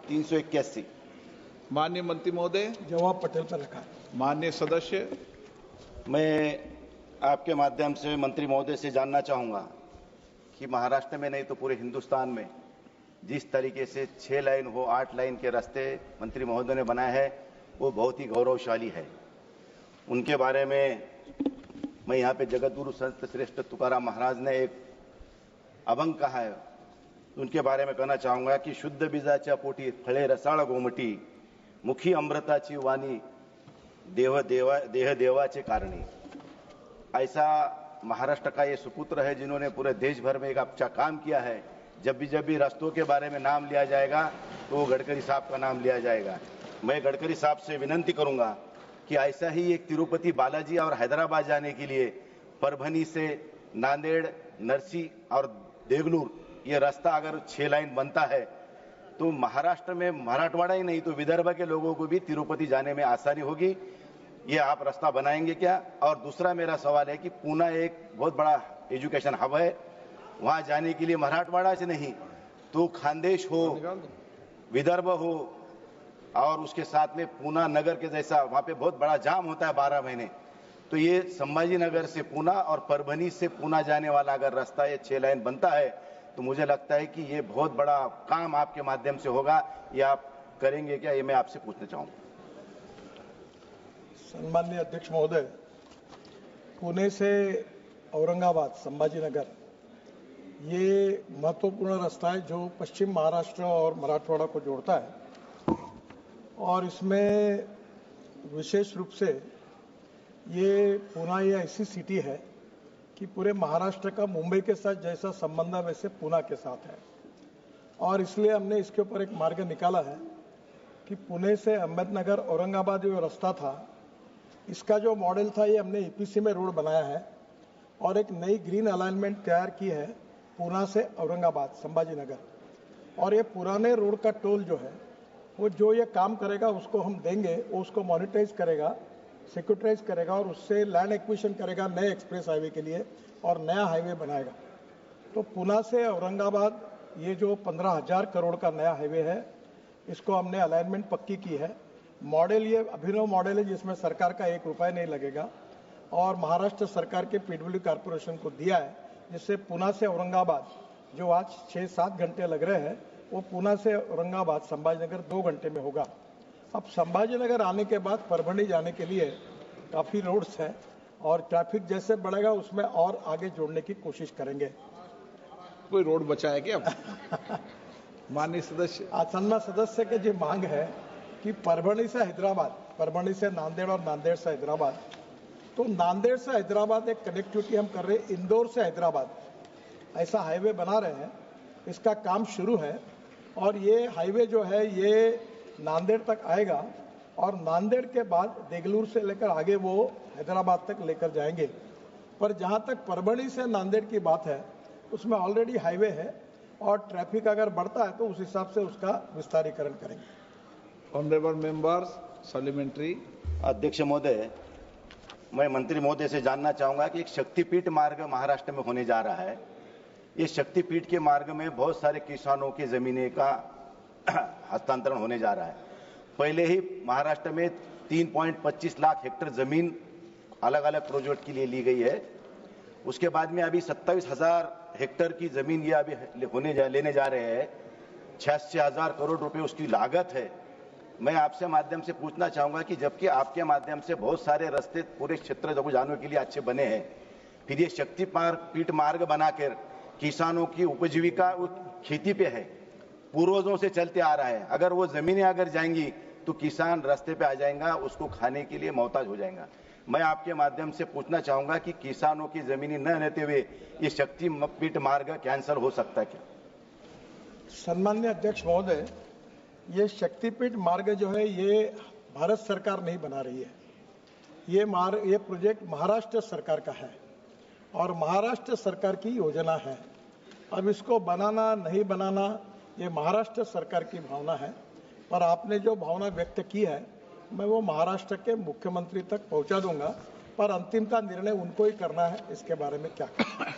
381। माननीय मंत्री महोदय, जवाब पटेल पर रखा। माननीय सदस्य, मैं आपके माध्यम से मंत्री महोदय से जानना चाहूंगा कि महाराष्ट्र में नहीं तो पूरे हिंदुस्तान में जिस तरीके से 6 लाइन हो 8 लाइन के रास्ते मंत्री महोदय ने बनाए हैं वो बहुत ही गौरवशाली है। उनके बारे में मैं यहाँ पे जगतगुरु संत श्रेष्ठ तुकाराम महाराज ने एक अभंग कहा है, उनके बारे में कहना चाहूंगा कि शुद्ध बीजाच्या पोटी फळे रसाळ गोमटी, मुखी अमृताची वाणी, देह देवाचे कारणी। ऐसा महाराष्ट्र का ये सुपुत्र है जिन्होंने पूरे देश भर में एक अच्छा काम किया है। जब भी रास्तों के बारे में नाम लिया जाएगा तो गडकरी साहब का नाम लिया जाएगा। मैं गडकरी साहब से विनंती करूंगा कि ऐसा ही एक तिरुपति बालाजी और हैदराबाद जाने के लिए परभनी से नांदेड़, नरसी और देगलूर ये रास्ता अगर 6 लाइन बनता है तो महाराष्ट्र में मराठवाड़ा ही नहीं तो विदर्भ के लोगों को भी तिरुपति जाने में आसानी होगी। ये आप रास्ता बनाएंगे क्या? और दूसरा मेरा सवाल है कि पूना एक बहुत बड़ा एजुकेशन हब है, वहां जाने के लिए मराठवाड़ा से नहीं तो खानदेश हो, विदर्भ हो और उसके साथ में पूना नगर के जैसा वहां पे बहुत बड़ा जाम होता है 12 महीने, तो ये संभाजी नगर से पूना और परभनी से पूना जाने वाला अगर रास्ता ये 6 लाइन बनता है तो मुझे लगता है कि ये बहुत बड़ा काम आपके माध्यम से होगा। ये आप करेंगे क्या, ये मैं आपसे पूछना चाहूंगा। सम्माननीय अध्यक्ष महोदय, पुणे से औरंगाबाद संभाजीनगर ये महत्वपूर्ण रास्ता है जो पश्चिम महाराष्ट्र और मराठवाड़ा को जोड़ता है और इसमें विशेष रूप से ये पूना ये ऐसी सिटी है कि पूरे महाराष्ट्र का मुंबई के साथ जैसा संबंध है वैसे पूना के साथ है और इसलिए हमने इसके ऊपर एक मार्ग निकाला है कि पुणे से अहमदनगर औरंगाबाद जो रास्ता था इसका जो मॉडल था ये हमने ईपीसी में रोड बनाया है और एक नई ग्रीन अलाइनमेंट तैयार की है पूना से औरंगाबाद संभाजीनगर। और ये पुराने रोड का टोल जो है वो जो ये काम करेगा उसको हम देंगे, वो उसको मॉनिटाइज करेगा, सिक्योरिटाइज करेगा और उससे लैंड एक्विजिशन करेगा नए एक्सप्रेस हाईवे के लिए और नया हाईवे बनाएगा। तो पुणे से औरंगाबाद ये जो 15,000 करोड़ का नया हाईवे है इसको हमने अलाइनमेंट पक्की की है। मॉडल ये अभिनव मॉडल है जिसमें सरकार का 1 रुपया नहीं लगेगा और महाराष्ट्र सरकार के पीडब्ल्यू कॉर्पोरेशन को दिया है, जिससे पुणे से औरंगाबाद जो आज 6-7 घंटे लग रहे हैं वो पुणे से औरंगाबाद संभाजीनगर 2 घंटे में होगा। अब संभाजीनगर आने के बाद परभणी जाने के लिए काफ़ी रोड्स हैं और ट्रैफिक जैसे बढ़ेगा उसमें और आगे जोड़ने की कोशिश करेंगे। कोई रोड बचा है क्या? माननीय सदस्य, आसन्ना सदस्य के जो मांग है कि परभणी से हैदराबाद, परभणी से नांदेड़ और नांदेड़ से हैदराबाद, तो नांदेड़ से हैदराबाद एक कनेक्टिविटी हम कर रहे हैं, इंदौर से हैदराबाद ऐसा हाईवे बना रहे हैं, इसका काम शुरू है और ये हाईवे जो है ये नांदेड़ तक आएगा और नांदेड़ के बाद देगलूर से लेकर आगे वो हैदराबाद तक लेकर जाएंगे। पर जहां तक परभणी से नांदेड़ की बात है उसमें ऑलरेडी हाईवे है और ट्रैफिक अगर बढ़ता है तो उस हिसाब से उसका विस्तारीकरण करेंगे। Honourable members, supplementary. अध्यक्ष महोदय, मैं मंत्री महोदय से जानना चाहूंगा कि एक शक्तिपीठ मार्ग महाराष्ट्र में होने जा रहा है। ये शक्तिपीठ के मार्ग में बहुत सारे किसानों की जमीनें का हस्तांतरण होने जा रहा है। पहले ही महाराष्ट्र में 3.25 लाख हेक्टेयर जमीन अलग अलग प्रोजेक्ट के लिए ली गई है। उसके बाद में अभी 27,000 हेक्टेयर की जमीन ये अभी लेने जा रहे हैं। 86,000 करोड़ रुपए उसकी लागत है। मैं आपसे माध्यम से पूछना चाहूंगा कि जबकि आपके माध्यम से बहुत सारे रास्ते पूरे क्षेत्र को जाने के लिए अच्छे बने हैं, फिर ये शक्तिपीठ मार्ग बनाकर किसानों की उपजीविका खेती पे है, पूर्वजों से चलते आ रहा है। अगर वो जमीनें अगर जाएंगी तो किसान रास्ते पे आ जाएगा, उसको खाने के लिए मोहताज हो जाएगा। मैं आपके माध्यम से पूछना चाहूंगा कि किसानों की जमीनें न रहते हुए ये शक्तिपीठ मार्ग कैंसिल हो सकता है क्या? सम्माननीय अध्यक्ष महोदय, ये शक्तिपीठ मार्ग जो है ये भारत सरकार नहीं बना रही है। ये प्रोजेक्ट महाराष्ट्र सरकार का है और महाराष्ट्र सरकार की योजना है। अब इसको बनाना नहीं बनाना ये महाराष्ट्र सरकार की भावना है, पर आपने जो भावना व्यक्त की है मैं वो महाराष्ट्र के मुख्यमंत्री तक पहुंचा दूंगा, पर अंतिम का निर्णय उनको ही करना है इसके बारे में क्या करना है।